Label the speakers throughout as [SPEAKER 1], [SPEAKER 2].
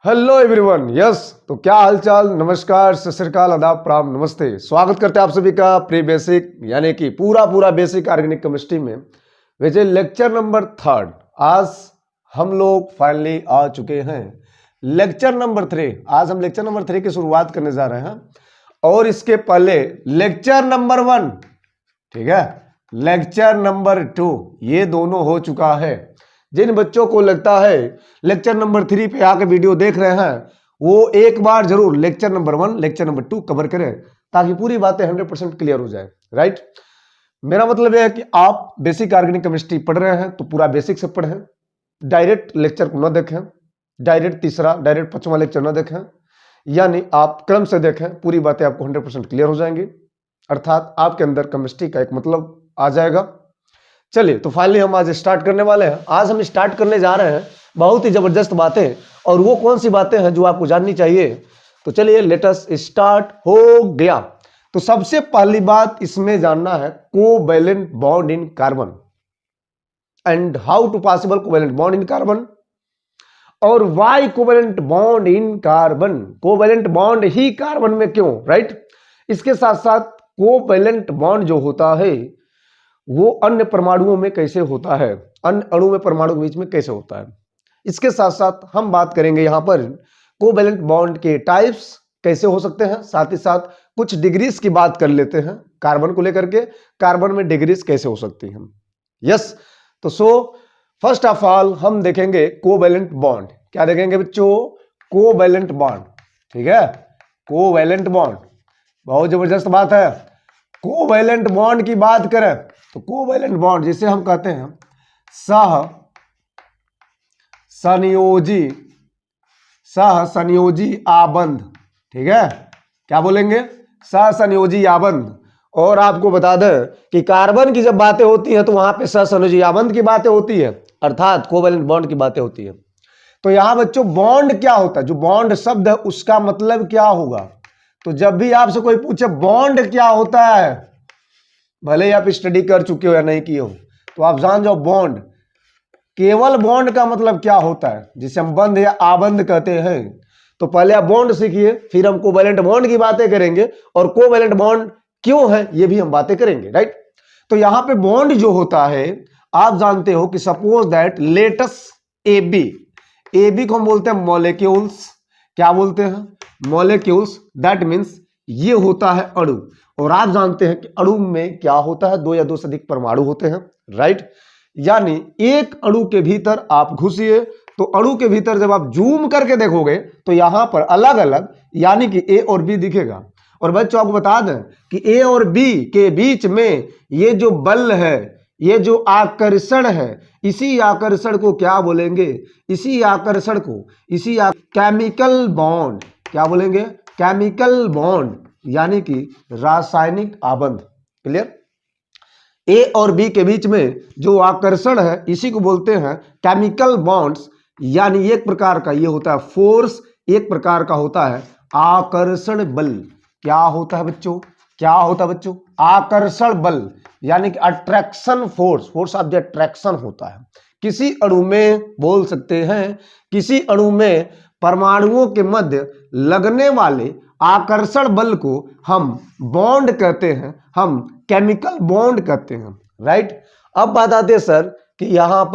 [SPEAKER 1] Hello everyone. Yes, तो क्या हालचाल, नमस्कार, सत श्री अकाल, आदाब, प्रणाम, नमस्ते। स्वागत करते हैं आप सभी का प्री बेसिक यानी कि पूरा बेसिक ऑर्गेनिक केमिस्ट्री में, विच इज लेक्चर नंबर 3। आज हम लोग फाइनली आ चुके हैं लेक्चर नंबर 3। आज हम लेक्चर नंबर 3 की शुरुआत करने जा रहे हैं और इसके पहले लेक्चर नंबर 1, ठीक है, लेक्चर नंबर 2, ये दोनों हो चुका है। जिन बच्चों को लगता है लेक्चर नंबर 3 पे आके वीडियो देख रहे हैं, वो एक बार जरूर lecture number 1 lecture number 2 cover करें ताकि पूरी बातें 100% क्लियर हो जाए। राइट, मेरा मतलब यह है कि आप बेसिक ऑर्गेनिक केमिस्ट्री पढ़ रहे हैं तो पूरा बेसिक से पढ़ें, डायरेक्ट लेक्चर को न देखें, डायरेक्ट तीसरा डायरेक्ट 5वां लेक्चर न देखें, यानी आप क्रम से देखें, पूरी बातें आपको 100% क्लियर हो जाएंगी, अर्थात आपके अंदर केमिस्ट्री का एक मतलब आ जाएगा। चलिए, तो फाइनली हम आज स्टार्ट करने वाले हैं। आज हम स्टार्ट करने जा रहे हैं बहुत ही जबरदस्त बातें, और वो कौन सी बातें हैं जो आपको जाननी चाहिए। तो चलिए लेट अस स्टार्ट। हो गया। तो सबसे पहली बात इसमें जानना है covalent bond in carbon and how to possible covalent bond in carbon, और why covalent bond in carbon, covalent bond ही कार्बन में क्यों। राइट, इसके साथ साथ कोवैलेंट बॉन्ड जो होता है वो अन्य परमाणुओं में कैसे होता है, अन्य अणु में परमाणु के बीच में कैसे होता है। इसके साथ साथ हम बात करेंगे यहां पर कोवैलेंट बॉन्ड के टाइप्स कैसे हो सकते हैं, साथ ही साथ कुछ डिग्रीज की बात कर लेते हैं कार्बन को लेकर के, कार्बन में डिग्रीज कैसे हो सकती हैं। यस, तो फर्स्ट ऑफ ऑल हम देखेंगे कोवैलेंट बॉन्ड। क्या देखेंगे बच्चों? Covalent bond. ठीक है, कोवैलेंट बॉन्ड बहुत जबरदस्त बात है। कोवैलेंट बॉन्ड की बात करें तो कोवैलेंट बॉन्ड जिसे हम कहते हैं सहसंयोजी आबंध। ठीक है, क्या बोलेंगे? सहसंयोजी आबंध। और आपको बता दें कि कार्बन की जब बातें होती हैं तो वहां पे सहसंयोजी आबंध की बातें होती है, अर्थात कोवैलेंट बॉन्ड की बातें होती है। तो यहां बच्चों बॉन्ड क्या होता है, जो बॉन्ड शब्द है उसका मतलब क्या होगा? तो जब भी आपसे कोई पूछे बॉन्ड क्या होता है, भले ही आप स्टडी कर चुके हो या नहीं किए हो, तो आप जान जाओ बॉन्ड, केवल बॉन्ड का मतलब क्या होता है, जिसे हम बंध या आबंध कहते हैं। तो पहले आप बॉन्ड सीखिए, फिर हम कोवैलेंट बॉन्ड की बातें करेंगे, और कोवैलेंट बॉन्ड क्यों है ये भी हम बातें करेंगे। राइट, तो यहां पे बॉन्ड जो होता है, आप जानते हो कि सपोज दैट लेटस AB को हम बोलते हैं मॉलिक्यूल्स। क्या बोलते हैं? मॉलिक्यूल्स। दैट मीन्स ये होता है अणु, और आप जानते हैं कि अणु में क्या होता है, 2 या 2 से अधिक परमाणु होते हैं। राइट, यानी एक अणु के भीतर आप घुसिए तो अणु के भीतर जब आप जूम करके देखोगे तो यहां पर अलग अलग यानी कि A और B दिखेगा। और बच्चों आपको बता दें कि A और B के बीच में ये जो बल है, ये जो आकर्षण है, इसी आकर्षण को क्या बोलेंगे? इसी आकर्षण को केमिकल बॉन्ड। क्या बोलेंगे? केमिकल बॉन्ड, यानी कि रासायनिक आबंध। क्लियर? ए और बी के बीच में जो आकर्षण है इसी को बोलते हैं केमिकल बॉन्ड्स, यानी एक प्रकार का ये होता है फोर्स, एक प्रकार का होता है आकर्षण बल। क्या होता है बच्चों? क्या होता है बच्चों? आकर्षण बल, यानी कि attraction force of the attraction होता है। किसी अणु में बोल सकते हैं, किसी अणु में परमाणुओं के मध्य लगने वाले आकर्षण बल को हम बॉन्ड कहते हैं, हम केमिकल बॉन्ड कहते हैं। राइट, अब बात आते हैं सर कि यहां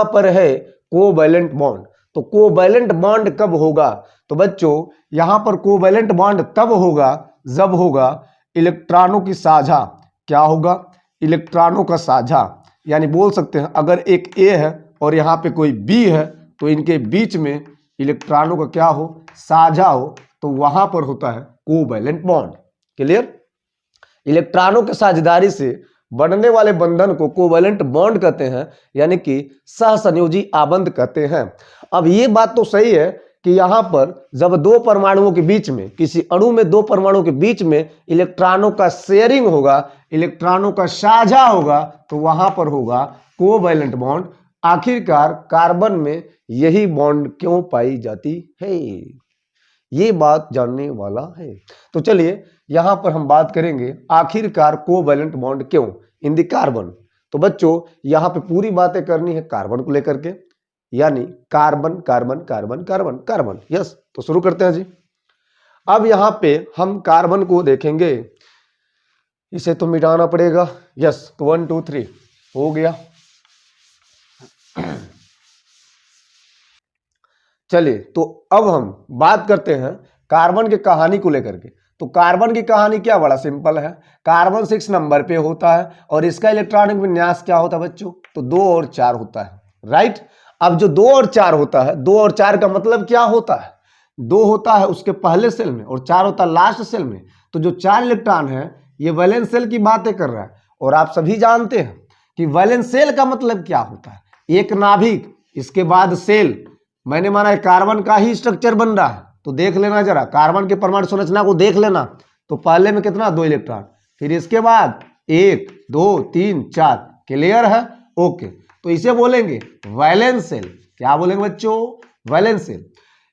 [SPEAKER 1] पर है कोवैलेंट बॉन्ड। तो कोवैलेंट बॉन्ड कब होगा? तो बच्चों यहां पर कोवैलेंट बॉन्ड तब होगा जब होगा इलेक्ट्रॉनों की साझा। क्या होगा? इलेक्ट्रॉनों का साझा, यानी बोल सकते हैं अगर एक A है और यहां पे कोई B है तो इनके बीच में इलेक्ट्रॉनों का क्या हो? साझा हो, तो वहां पर होता है कोवैलेंट बॉन्ड। क्लियर? इलेक्ट्रॉनों के साझेदारी से बनने वाले बंधन को कोवैलेंट बॉन्ड कहते हैं, यानी कि सहसंयोजी आबंध कहते हैं। अब ये बात तो सही है कि यहां पर जब 2 परमाणुओं के बीच में, किसी अणु में 2 परमाणुओं के बीच में इलेक्ट्रॉनों का शेयरिंग होगा, इलेक्ट्रॉनों का साझा होगा, तो वहां पर होगा कोवैलेंट बॉन्ड। आखिरकार कार्बन में यही बॉन्ड क्यों पाई जाती है, ये बात जानने वाला है। तो चलिए यहां पर हम बात करेंगे आखिरकार कोवैलेंट बॉन्ड क्यों इन द कार्बन। तो बच्चों यहां पे पूरी बातें करनी है कार्बन को लेकर के, यानी carbon carbon carbon carbon carbon. Yes, तो शुरू करते हैं जी। अब यहां पे हम कार्बन को देखेंगे, इसे तो मिटाना पड़ेगा। यस, तो 1 2 3 हो गया। चलिए, तो अब हम बात करते हैं कार्बन की कहानी को लेकर के। तो कार्बन की कहानी क्या, बड़ा सिंपल है। कार्बन 6 नंबर पे होता है और इसका इलेक्ट्रॉनिक विन्यास क्या होता है बच्चों, तो 2 और 4 होता है, राइट। अब जो 2 और 4 होता है, 2 और 4 का मतलब क्या होता है, 2 होता है उसके पहले सेल में और 4 होता है लास्ट सेल में। तो जो 4 इलेक्ट्रॉन है ये वैलेंस सेल की बातें कर रहा है। और आप सभी जानते हैं कि वैलेंस सेल का मतलब क्या होता है, एक नाभिक, इसके बाद सेल। मैंने माना है कार्बन का ही स्ट्रक्चर बन रहा है, तो देख लेना जरा, कार्बन के परमाणु संरचना को देख लेना। तो पहले में कितना, 2 इलेक्ट्रॉन, फिर इसके बाद 1 2 3 4, क्लियर है, ओके। तो इसे बोलेंगे वैलेंस सेल। क्या बोलेंगे बच्चों, वैलेंस सेल,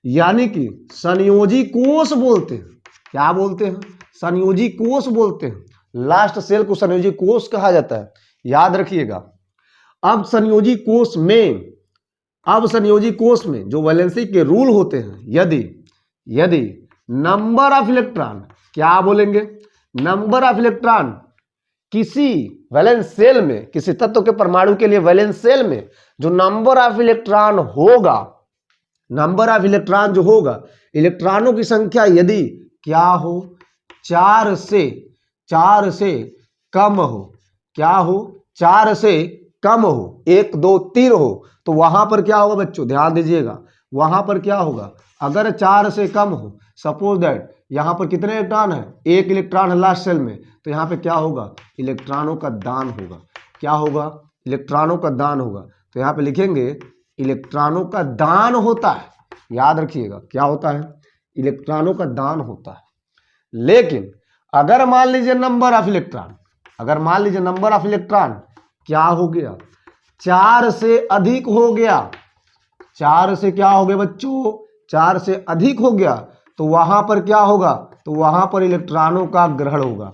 [SPEAKER 1] यानी कि संयोजी कोष बोलते हैं। क्या बोलते हैं, संयोजी कोष बोलते हैं। लास्ट सेल को संयोजी कोष कहा जाता है, याद रखिएगा। अब संयोजी कोष में जो वैलेंसी के रूल होते हैं, यदि नंबर ऑफ इलेक्ट्रॉन, क्या बोलेंगे, नंबर ऑफ इलेक्ट्रॉन किसी वैलेंस सेल में, किसी तत्व के परमाणु के लिए वैलेंस सेल में जो नंबर ऑफ इलेक्ट्रॉन होगा, नंबर ऑफ इलेक्ट्रॉन जो होगा, इलेक्ट्रॉनों की संख्या यदि क्या हो, 4 से कम हो, क्या हो, 4 से कम हो, 1 2 3 हो, तो वहां पर क्या होगा बच्चों, ध्यान दीजिएगा, वहां पर क्या होगा, अगर 4 से कम हो, सपोज दैट यहां पर कितने इलेक्ट्रॉन है, 1 इलेक्ट्रॉन है लास्ट सेल में, तो यहां पे क्या होगा, इलेक्ट्रॉनों का दान होगा। क्या होगा, इलेक्ट्रॉनों का दान होगा। तो यहां पे लिखेंगे इलेक्ट्रॉनों का दान होता है, याद रखिएगा, क्या होता है, इलेक्ट्रॉनों का दान होता है। लेकिन अगर मान लीजिए नंबर ऑफ इलेक्ट्रॉन, क्या हो गया, 4 से अधिक हो गया, 4 से क्या हो गया बच्चों, 4 से अधिक हो गया, तो वहां पर क्या होगा, तो वहां पर इलेक्ट्रॉनों का ग्रहण होगा।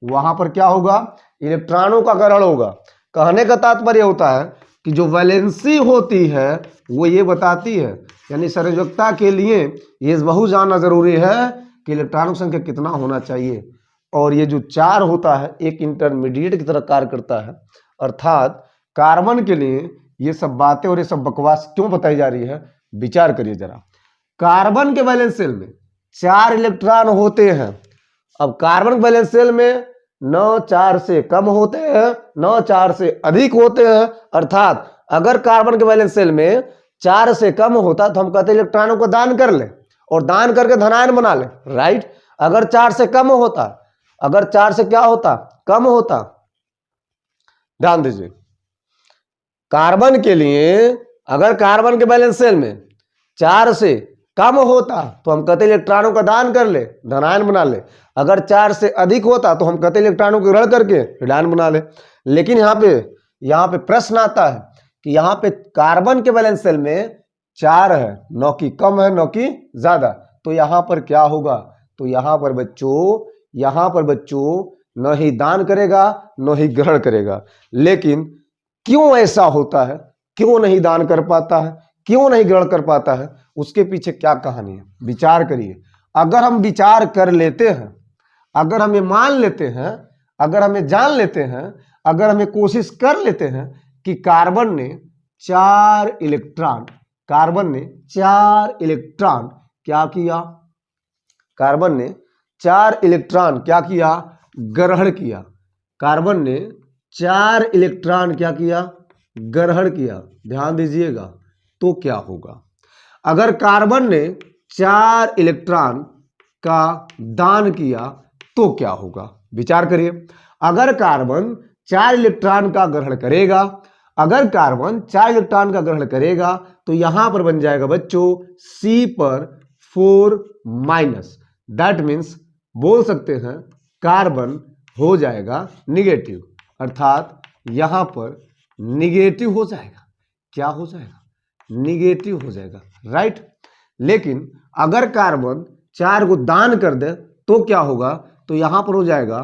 [SPEAKER 1] वहां पर क्या होगा, इलेक्ट्रॉनों का ग्रहण होगा। कहने का तात्पर्य होता है कि जो वैलेंसी होती है वो ये बताती है, यानी संयोजकता के लिए ये बहुत जानना जरूरी है कि इलेक्ट्रॉनों की संख्या कितना होना चाहिए। और ये जो 4 होता है एक इंटरमीडिएट की तरह कार्य करता है। अर्थात कार्बन के लिए ये सब बातें और ये सब बकवास क्यों बताई जा रही है, विचार करिए जरा। कार्बन के वैलेंस सेल में 4 इलेक्ट्रॉन होते हैं। अब कार्बन वैलेंस सेल में न 4 से कम होते हैं न 4 से अधिक होते हैं। अर्थात अगर कार्बन के वैलेंस सेल में 4 से कम होता तो हम कहते इलेक्ट्रॉनों को दान कर ले और दान करके धनायन बना ले, राइट। अगर 4 से कम होता, अगर 4 से क्या होता, कम होता, ध्यान दीजिए, कार्बन के लिए अगर कार्बन के वैलेंस सेल में 4 से कम होता तो हम कहते इलेक्ट्रॉनों का दान कर ले, धनायन बना ले। अगर 4 से अधिक होता तो हम कहते इलेक्ट्रॉनों को ग्रहण करके ऋणायन बना ले। लेकिन यहाँ पे प्रश्न आता है कि यहाँ पे कार्बन के वैलेंस सेल में 4 है, न कि कम है न कि ज्यादा, तो यहाँ पर क्या होगा, तो यहाँ पर बच्चों न ही दान करेगा न ही ग्रहण करेगा। लेकिन क्यों ऐसा होता है, क्यों नहीं दान कर पाता है, क्यों नहीं ग्रहण कर पाता है, उसके पीछे क्या कहानी है, विचार करिए। अगर हम विचार कर लेते हैं, अगर हमें मान लेते हैं, अगर हमें जान लेते हैं, अगर हमें कोशिश कर लेते हैं कि कार्बन ने 4 इलेक्ट्रॉन क्या किया, कार्बन ने 4 इलेक्ट्रॉन क्या किया, ग्रहण किया। कार्बन ने 4 इलेक्ट्रॉन क्या किया, ग्रहण किया। ध्यान दीजिएगा, तो क्या होगा, अगर कार्बन ने 4 इलेक्ट्रॉन का दान किया तो क्या होगा, विचार करिए। अगर कार्बन 4 इलेक्ट्रॉन का ग्रहण करेगा, अगर कार्बन 4 इलेक्ट्रॉन का ग्रहण करेगा तो यहां पर बन जाएगा बच्चों C पर 4-, दैट मीन्स बोल सकते हैं कार्बन हो जाएगा निगेटिव, अर्थात यहां पर निगेटिव हो जाएगा। क्या हो जाएगा, निगेटिव हो जाएगा, राइट। लेकिन अगर कार्बन 4 को दान कर दे तो क्या होगा, तो यहां पर हो जाएगा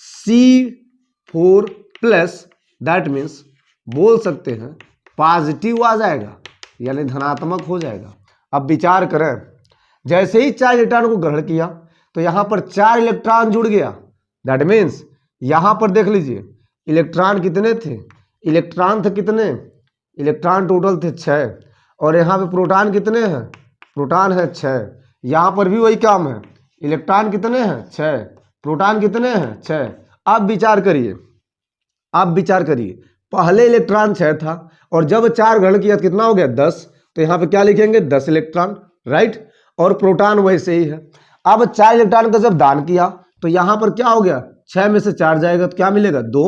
[SPEAKER 1] C4+, दैट मीन्स बोल सकते हैं पॉजिटिव आ जाएगा। यानी धनात्मक हो जाएगा। अब विचार करें, जैसे ही 4 इलेक्ट्रॉन को ग्रहण किया तो यहाँ पर 4 इलेक्ट्रॉन जुड़ गया। दैट मीन्स यहाँ पर देख लीजिए इलेक्ट्रॉन कितने थे, इलेक्ट्रॉन थे कितने, इलेक्ट्रॉन टोटल थे 6, और यहाँ पे प्रोटॉन कितने हैं, प्रोटॉन है 6। यहाँ पर भी वही काम है, इलेक्ट्रॉन कितने हैं 6, प्रोटॉन कितने हैं 6। अब विचार करिए, अब विचार करिए, पहले इलेक्ट्रॉन 6 था और जब 4 ग्रहण किया तो कितना हो गया 10, तो यहाँ पे क्या लिखेंगे 10 इलेक्ट्रॉन, राइट। और प्रोटॉन वैसे ही है। अब 4 इलेक्ट्रॉन का जब दान किया तो यहाँ पर क्या हो गया, 6 में से 4 जाएगा तो क्या मिलेगा 2,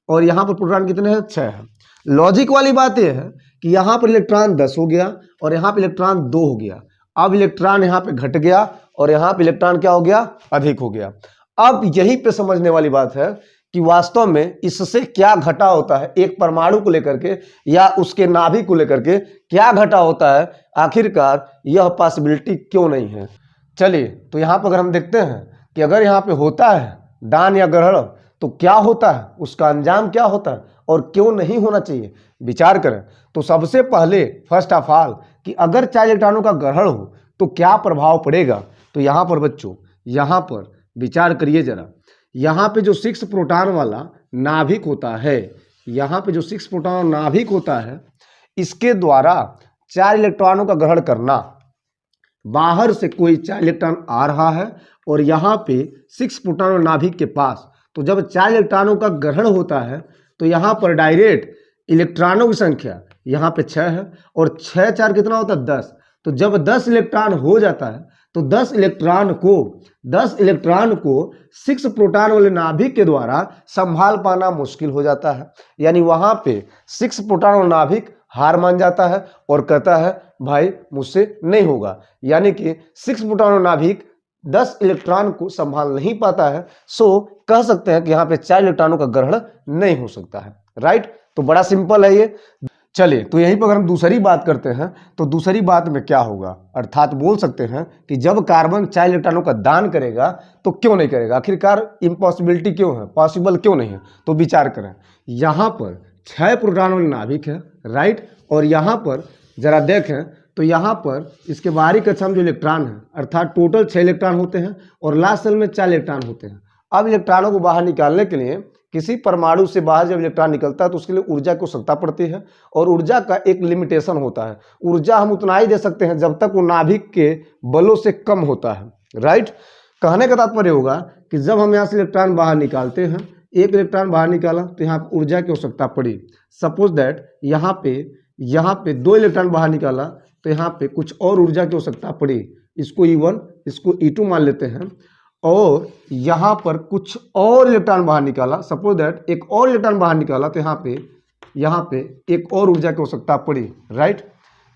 [SPEAKER 1] और यहाँ पर प्रोटॉन कितने हैं 6 है। लॉजिक वाली बात यह है कि यहाँ पर इलेक्ट्रॉन 10 हो गया और यहाँ पर इलेक्ट्रॉन 2 हो गया। अब इलेक्ट्रॉन यहाँ पे घट गया और यहाँ पे इलेक्ट्रॉन क्या हो गया, अधिक हो गया। अब यहीं पे समझने वाली बात है कि वास्तव में इससे क्या घटा होता है, एक परमाणु को लेकर के या उसके नाभिक को लेकर के क्या घटा होता है, आखिरकार यह पॉसिबिलिटी क्यों नहीं है। चलिए तो यहाँ पर अगर हम देखते हैं कि अगर यहाँ पे होता है दान या ग्रहण तो क्या होता है, उसका अंजाम क्या होता है और क्यों नहीं होना चाहिए, विचार करें। तो सबसे पहले फर्स्ट ऑफ ऑल कि अगर 4 इलेक्ट्रॉनों का ग्रहण हो तो क्या प्रभाव पड़ेगा। तो यहाँ पर बच्चों, यहाँ पर विचार करिए जरा, यहाँ पे जो 6 प्रोटॉन वाला नाभिक होता है, यहाँ पे जो 6 प्रोटॉन नाभिक होता है, इसके द्वारा 4 इलेक्ट्रॉनों का ग्रहण करना, बाहर से कोई 4 इलेक्ट्रॉन आ रहा है और यहाँ पे 6 प्रोटॉन नाभिक के पास, तो जब 4 इलेक्ट्रॉनों का ग्रहण होता है तो यहाँ पर डायरेक्ट इलेक्ट्रॉनों की संख्या यहाँ पे 6 है और 6 4 कितना होता है 10। तो जब 10 इलेक्ट्रॉन हो जाता है तो 10 इलेक्ट्रॉन को 6 प्रोटॉन वाले नाभिक के द्वारा संभाल पाना मुश्किल हो जाता है। यानी वहां पे 6 प्रोटॉन वाला नाभिक हार मान जाता है और कहता है भाई मुझसे नहीं होगा। यानी कि 6 प्रोटॉन वाला नाभिक 10 इलेक्ट्रॉन को संभाल नहीं पाता है। सो कह सकते हैं कि यहाँ पे 4 इलेक्ट्रॉनों का ग्रहण नहीं हो सकता है, राइट। तो बड़ा सिंपल है ये। चलिए तो यहीं पर अगर हम दूसरी बात करते हैं तो दूसरी बात में क्या होगा, अर्थात बोल सकते हैं कि जब कार्बन 4 इलेक्ट्रॉनों का दान करेगा तो क्यों नहीं करेगा, आखिरकार इम्पॉसिबिलिटी क्यों है, पॉसिबल क्यों नहीं है। तो विचार करें, यहाँ पर 6 प्रोटॉन वाले नाभिक है, राइट, और यहाँ पर जरा देखें तो यहाँ पर इसके बाहरी कक्षा में जो इलेक्ट्रॉन है, अर्थात टोटल 6 इलेक्ट्रॉन होते हैं और लास्ट सेल में 4 इलेक्ट्रॉन होते हैं। अब इलेक्ट्रॉनों को बाहर निकालने के लिए किसी परमाणु से बाहर जब इलेक्ट्रॉन निकलता है तो उसके लिए ऊर्जा की आवश्यकता पड़ती है और ऊर्जा का एक लिमिटेशन होता है। ऊर्जा हम उतना ही दे सकते हैं जब तक वो नाभिक के बलों से कम होता है, राइट। कहने का तात्पर्य होगा कि जब हम यहाँ से इलेक्ट्रॉन बाहर निकालते हैं, एक इलेक्ट्रॉन बाहर निकाला तो यहाँ ऊर्जा की आवश्यकता पड़ी। सपोज दैट यहाँ पे 2 इलेक्ट्रॉन बाहर निकाला तो यहाँ पे कुछ और ऊर्जा की आवश्यकता पड़ी। इसको E1 इसको E2 मान लेते हैं और यहाँ पर कुछ और इलेक्ट्रॉन बाहर निकाला, सपोज दैट एक और इलेक्ट्रॉन बाहर निकाला तो यहाँ पे एक और ऊर्जा की आवश्यकता पड़ी, राइट।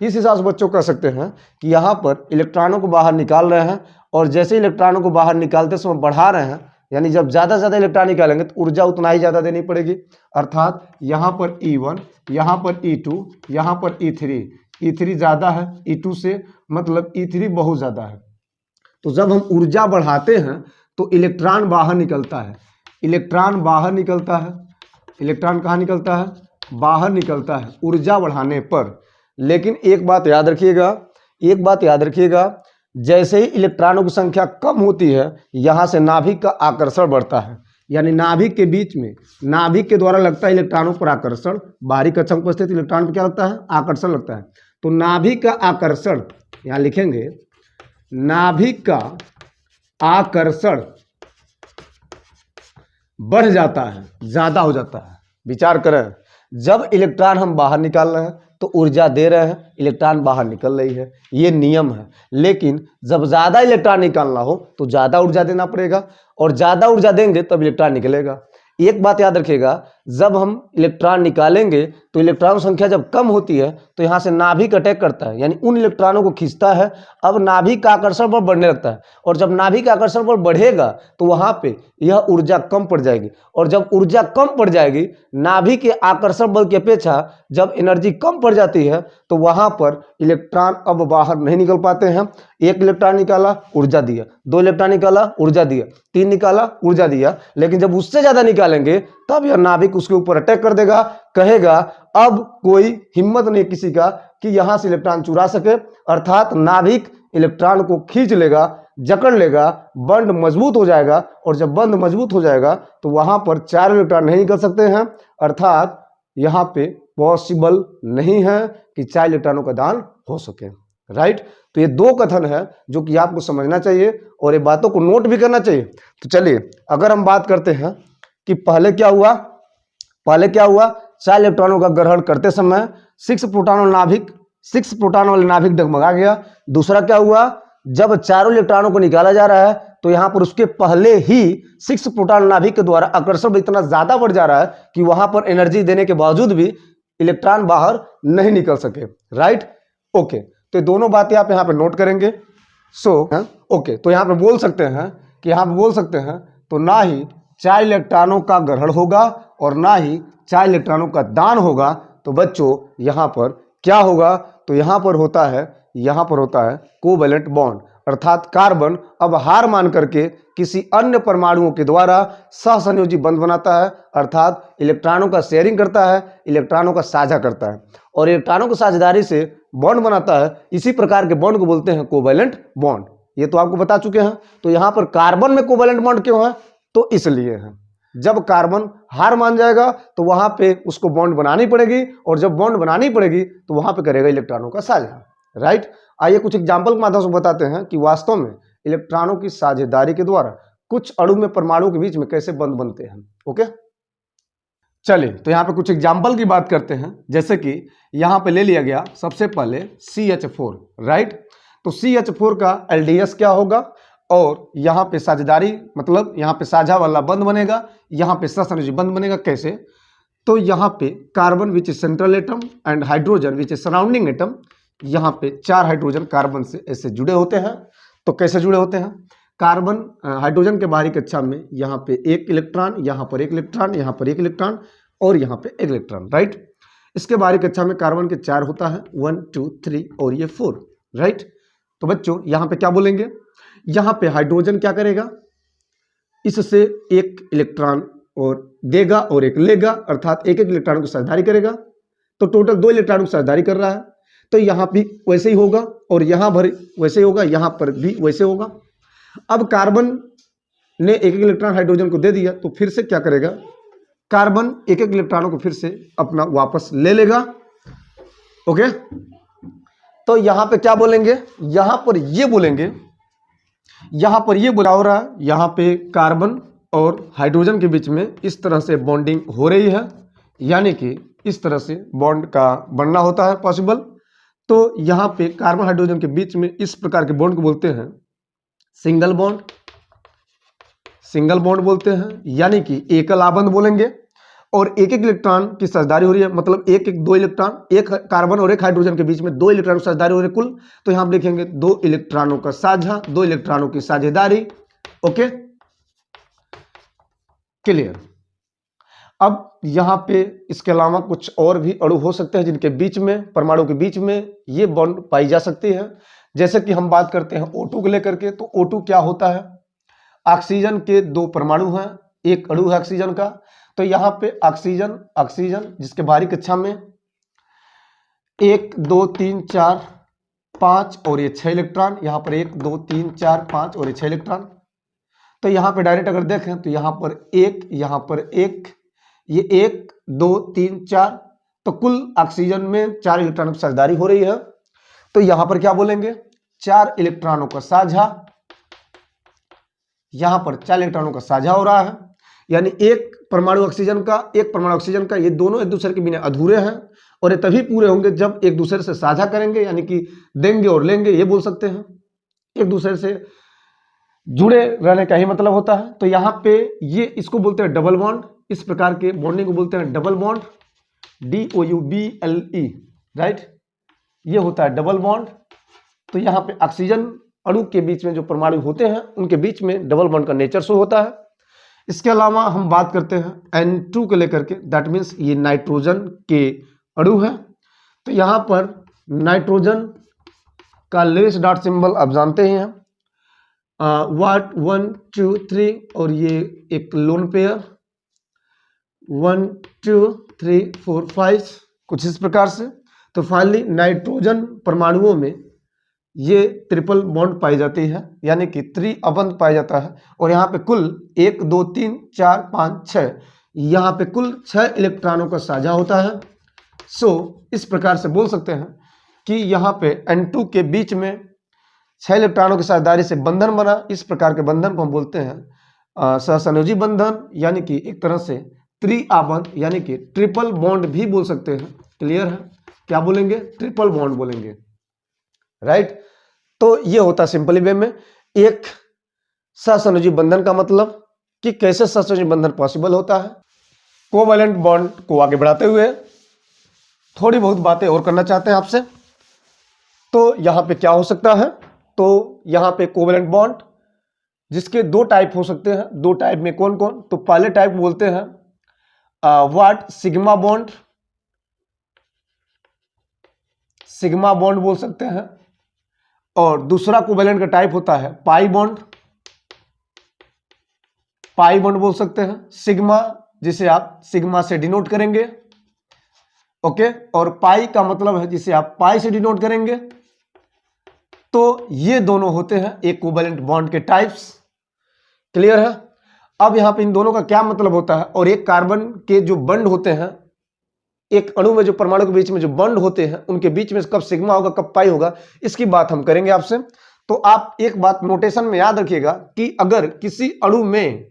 [SPEAKER 1] इस हिसाब से बच्चों कह सकते हैं कि यहाँ पर इलेक्ट्रॉनों को बाहर निकाल रहे हैं और जैसे इलेक्ट्रॉनों को बाहर निकालते समय बढ़ा रहे हैं, यानी जब ज़्यादा से ज़्यादा इलेक्ट्रॉन निकालेंगे तो ऊर्जा उतना ही ज़्यादा देनी पड़ेगी। अर्थात यहाँ पर E1, यहाँ पर E2, यहाँ पर E3 ज़्यादा है E2 से, मतलब E3 बहुत ज़्यादा है। तो जब हम ऊर्जा बढ़ाते हैं तो इलेक्ट्रॉन बाहर निकलता है, इलेक्ट्रॉन बाहर निकलता है, इलेक्ट्रॉन कहाँ निकलता है, बाहर निकलता है ऊर्जा बढ़ाने पर। लेकिन एक बात याद रखिएगा, जैसे ही इलेक्ट्रॉनों की संख्या कम होती है यहाँ से नाभिक का आकर्षण बढ़ता है। यानी नाभिक के बीच में, नाभिक के द्वारा लगता है इलेक्ट्रॉनों पर आकर्षण, बाहरी कक्षा में उपस्थित इलेक्ट्रॉन पर क्या लगता है, आकर्षण लगता है। तो नाभिक का आकर्षण, यहाँ लिखेंगे नाभिक का आकर्षण बढ़ जाता है, ज्यादा हो जाता है। विचार करें, जब इलेक्ट्रॉन हम बाहर निकाल रहे हैं तो ऊर्जा दे रहे हैं, इलेक्ट्रॉन बाहर निकल रही है, ये नियम है। लेकिन जब ज्यादा इलेक्ट्रॉन निकालना हो तो ज्यादा ऊर्जा देना पड़ेगा और ज्यादा ऊर्जा देंगे तब इलेक्ट्रॉन निकलेगा। एक बात याद रखिएगा, जब हम इलेक्ट्रॉन निकालेंगे तो इलेक्ट्रॉन संख्या जब कम होती है तो यहाँ से नाभिक अटैक करता है, यानी उन इलेक्ट्रॉनों को खींचता है। अब नाभिक का आकर्षण बल बढ़ने लगता है और जब नाभिक का आकर्षण बल बढ़ेगा तो वहाँ पे यह ऊर्जा कम पड़ जाएगी और जब ऊर्जा कम पड़ जाएगी, नाभिक के आकर्षण बल की अपेक्षा जब एनर्जी कम पड़ जाती है तो वहाँ पर इलेक्ट्रॉन अब बाहर नहीं निकल पाते हैं। एक इलेक्ट्रॉन निकाला ऊर्जा दिया, 2 इलेक्ट्रॉन निकाला ऊर्जा दिया, 3 निकाला ऊर्जा दिया, लेकिन जब उससे ज्यादा निकालेंगे तब यह नाभिक उसके ऊपर अटैक कर देगा, कहेगा अब कोई हिम्मत नहीं किसी का कि यहां से इलेक्ट्रॉन चुरा सके, अर्थात नाभिक इलेक्ट्रॉन को खींच लेगा, जकड़ लेगा, बंध मजबूत हो जाएगा, और जब बंध मजबूत हो जाएगा तो वहां पर 4 इलेक्ट्रॉन नहीं निकल सकते हैं, अर्थात यहां पे पॉसिबल नहीं है कि 4 इलेक्ट्रॉनों का दान हो सके। राइट, तो ये 2 कथन है जो कि आपको समझना चाहिए और ये बातों को नोट भी करना चाहिए। तो चलिए अगर हम बात करते हैं कि पहले क्या हुआ, 4 इलेक्ट्रॉनों का ग्रहण करते समय 6 प्रोटॉन वाले नाभिक डगमगा गया। दूसरा क्या हुआ, जब चारों इलेक्ट्रॉनों को निकाला जा रहा है तो यहां पर उसके पहले ही 6 प्रोटॉन नाभिक के द्वारा आकर्षण इतना ज्यादा बढ़ जा रहा है कि वहां पर एनर्जी देने के बावजूद भी इलेक्ट्रॉन बाहर नहीं निकल सके। राइट, ओके, तो दोनों बातें आप यहां पे नोट करेंगे। ओके, तो यहां पे बोल सकते हैं तो ना ही 4 इलेक्ट्रॉनों का ग्रहण होगा और ना ही 4 इलेक्ट्रॉनों का दान होगा। तो बच्चों यहां पर क्या होगा, तो यहां पर होता है कोवैलेंट बॉन्ड, अर्थात कार्बन अब हार मान करके किसी अन्य परमाणुओं के द्वारा सहसंयोजी बंध बनाता है, अर्थात इलेक्ट्रॉनों का शेयरिंग करता है, इलेक्ट्रॉनों का साझा करता है और इलेक्ट्रॉनों की साझेदारी से बॉन्ड बनाता है। इसी प्रकार के बॉन्ड को बोलते हैं कोवैलेंट बॉन्ड। ये तो आपको बता चुके हैं। तो यहां पर कार्बन में कोवैलेंट बॉन्ड क्यों है, तो इसलिए है जब कार्बन हार मान जाएगा तो वहां पे उसको बॉन्ड बनानी पड़ेगी, और जब बॉन्ड बनानी पड़ेगी तो वहां पे करेगा इलेक्ट्रॉनों का साझा। राइट, आइए कुछ एग्जांपल के माध्यम से बताते हैं कि वास्तव में इलेक्ट्रॉनों की साझेदारी के द्वारा कुछ अणु में परमाणु के बीच में कैसे बंध बनते हैं। ओके, चलिए तो यहाँ पे कुछ एग्जाम्पल की बात करते हैं। जैसे कि यहाँ पे ले लिया गया सबसे पहले CH4। राइट, तो CH4 का LDS क्या होगा, और यहाँ पे साझेदारी मतलब यहाँ पे साझा वाला बंध बनेगा, यहाँ पे सहसंयोजी बंध बनेगा। कैसे, तो यहाँ पे carbon which is central atom and hydrogen which is surrounding atom, यहाँ पे 4 हाइड्रोजन कार्बन से ऐसे जुड़े होते हैं। तो कैसे जुड़े होते हैं, कार्बन हाइड्रोजन के बाहरी कक्षा में यहाँ पे 1 इलेक्ट्रॉन, यहाँ पर 1 इलेक्ट्रॉन, यहाँ पर 1 इलेक्ट्रॉन और यहाँ पे 1 इलेक्ट्रॉन। राइट, इसके बाहरी कक्षा में कार्बन के 4 होता है, 1 2 3 और ये 4। राइट, तो बच्चों यहाँ पे क्या बोलेंगे, यहाँ पे हाइड्रोजन क्या करेगा, इससे 1 इलेक्ट्रॉन और देगा और 1 लेगा, अर्थात 1 इलेक्ट्रॉन को साझेदारी करेगा। तो टोटल 2 इलेक्ट्रॉन को साझेदारी कर रहा है। तो यहाँ भी वैसे ही होगा और यहाँ पर वैसे ही होगा, यहाँ पर भी वैसे होगा। अब कार्बन ने 1 इलेक्ट्रॉन हाइड्रोजन को दे दिया, तो फिर से क्या करेगा, कार्बन 1 इलेक्ट्रॉनों को फिर से अपना वापस ले लेगा। ओके, तो यहाँ पे क्या बोलेंगे, यहाँ पर ये बोलेंगे, यहाँ पर ये बोला हो रहा है, यहाँ पे कार्बन और हाइड्रोजन के बीच में इस तरह से बॉन्डिंग हो रही है, यानी कि इस तरह से बॉन्ड का बनना होता है पॉसिबल। तो यहाँ पे कार्बन हाइड्रोजन के बीच में इस प्रकार के बॉन्ड को बोलते हैं सिंगल बॉन्ड बोलते हैं, यानी कि एकल आबंध बोलेंगे। और 1 इलेक्ट्रॉन की साझेदारी हो रही है, मतलब 2 इलेक्ट्रॉन, 1 कार्बन और 1 हाइड्रोजन के बीच में 2 इलेक्ट्रॉन की साझेदारी हो रही है कुल। तो यहाँ आप देखेंगे 2 इलेक्ट्रॉनों का साझा, 2 इलेक्ट्रॉनों की साझेदारी। Okay, clear. अब यहाँ पे इसके अलावा कुछ और भी अणु हो सकते हैं जिनके बीच में, परमाणु के बीच में ये बॉन्ड पाई जा सकती है। जैसे कि हम बात करते हैं O2 को लेकर के, तो O2 क्या होता है, ऑक्सीजन के 2 परमाणु हैं, एक अणु है ऑक्सीजन का। तो यहाँ पे ऑक्सीजन जिसके बाहरी कक्षा में 1 2 3 4 5 और ये 6 इलेक्ट्रॉन, यहाँ पर 1 2 3 4 5 और ये 6 इलेक्ट्रॉन। तो यहाँ पे डायरेक्ट अगर देखें तो यहाँ पर 1, यहाँ पर 1, ये 1 2 3 4, तो कुल ऑक्सीजन में 4 इलेक्ट्रॉनों की साझेदारी हो रही है। तो यहाँ पर क्या बोलेंगे, 4 इलेक्ट्रॉनों का साझा, यहाँ पर 4 इलेक्ट्रॉनों का साझा हो रहा है, यानी एक परमाणु ऑक्सीजन का, एक परमाणु ऑक्सीजन का, ये दोनों एक दूसरे के बिना अधूरे हैं और ये तभी पूरे होंगे जब एक दूसरे से साझा करेंगे, यानी कि देंगे और लेंगे, ये बोल सकते हैं। एक दूसरे से जुड़े रहने का ही मतलब होता है। तो यहाँ पे ये इसको बोलते हैं डबल बॉन्ड, इस प्रकार के बॉन्डिंग को बोलते हैं डबल बॉन्ड, DOUBLE। राइट, ये होता है डबल बॉन्ड। तो यहाँ पे ऑक्सीजन अणु के बीच में जो परमाणु होते हैं उनके बीच में डबल बॉन्ड का नेचर शो होता है। इसके अलावा हम बात करते हैं N2 को लेकर के, दैट मीन्स ये नाइट्रोजन के अणु है। तो यहाँ पर नाइट्रोजन का लेस डॉट सिंबल आप जानते ही हैं, 1 2 3 और ये एक लोन पेयर 1 2 3 4 5, कुछ इस प्रकार से। तो फाइनली नाइट्रोजन परमाणुओं में ये ट्रिपल बॉन्ड पाई जाती है, यानी कि त्रिअबंध पाया जाता है। और यहाँ पे कुल 1 2 3 4 5 6, यहाँ पे कुल 6 इलेक्ट्रॉनों का साझा होता है। सो इस प्रकार से बोल सकते हैं कि यहाँ पे N2 के बीच में 6 इलेक्ट्रॉनों की साझेदारी से बंधन बना। इस प्रकार के बंधन को हम बोलते हैं सहसंयोजी बंधन, यानी कि एक तरह से त्रिआबंध, यानी कि ट्रिपल बॉन्ड भी बोल सकते हैं। क्लियर है? क्या बोलेंगे? ट्रिपल बॉन्ड बोलेंगे, राइट। तो ये होता सिंपली वे में एक सहसंयोजी बंधन का मतलब कि कैसे सहसंयोजी बंधन पॉसिबल होता है। कोवैलेंट बॉन्ड को आगे बढ़ाते हुए थोड़ी बहुत बातें और करना चाहते हैं आपसे। तो यहाँ पे क्या हो सकता है? तो यहाँ पे कोवैलेंट बॉन्ड जिसके 2 टाइप हो सकते हैं। 2 टाइप में कौन कौन? तो पहले टाइप बोलते हैं what sigma bond, sigma bond बोल सकते हैं। और दूसरा कोवैलेंट का टाइप होता है पाई बॉन्ड, पाई बॉन्ड बोल सकते हैं। सिग्मा जिसे आप सिग्मा से डिनोट करेंगे, ओके, और पाई का मतलब है जिसे आप पाई से डिनोट करेंगे। तो ये दोनों होते हैं एक कोवैलेंट बॉन्ड के टाइप्स। क्लियर है? अब यहां पे इन दोनों का क्या मतलब होता है, और एक कार्बन के जो बॉन्ड होते हैं, एक अणु में जो परमाणु के बीच में जो बॉन्ड होते हैं, उनके बीच में कब सिग्मा होगा कब पाई होगा, इसकी बात हम करेंगे आपसे। तो आप एक बात नोटेशन में याद रखिएगा कि अगर किसी अणु में,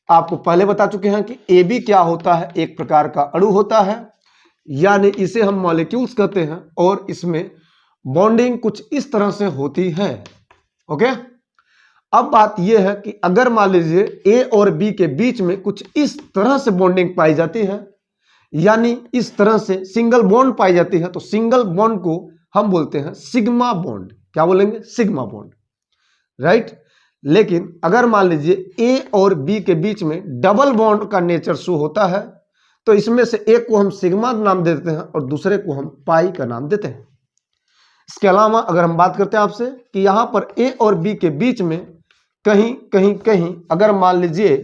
[SPEAKER 1] आपको पहले बता चुके हैं कि AB क्या होता है, एक प्रकार का अणु होता है, यानी इसे हम मॉलिक्यूल्स कहते हैं, और इसमें बॉन्डिंग कुछ इस तरह से होती है। ओके, अब बात यह है कि अगर मान लीजिए A और B के बीच में कुछ इस तरह से बॉन्डिंग पाई जाती है, यानी इस तरह से सिंगल बॉन्ड पाई जाती है, तो सिंगल बॉन्ड को हम बोलते हैं सिग्मा बॉन्ड। क्या बोलेंगे? Sigma bond, right. लेकिन अगर मान लीजिए A और B के बीच में डबल बॉन्ड का नेचर शो होता है, तो इसमें से एक को हम सिग्मा नाम देते हैं और दूसरे को हम पाई का नाम देते हैं। इसके अलावा अगर हम बात करते हैं आपसे कि यहां पर A और B के बीच में कहीं कहीं कहीं अगर मान लीजिए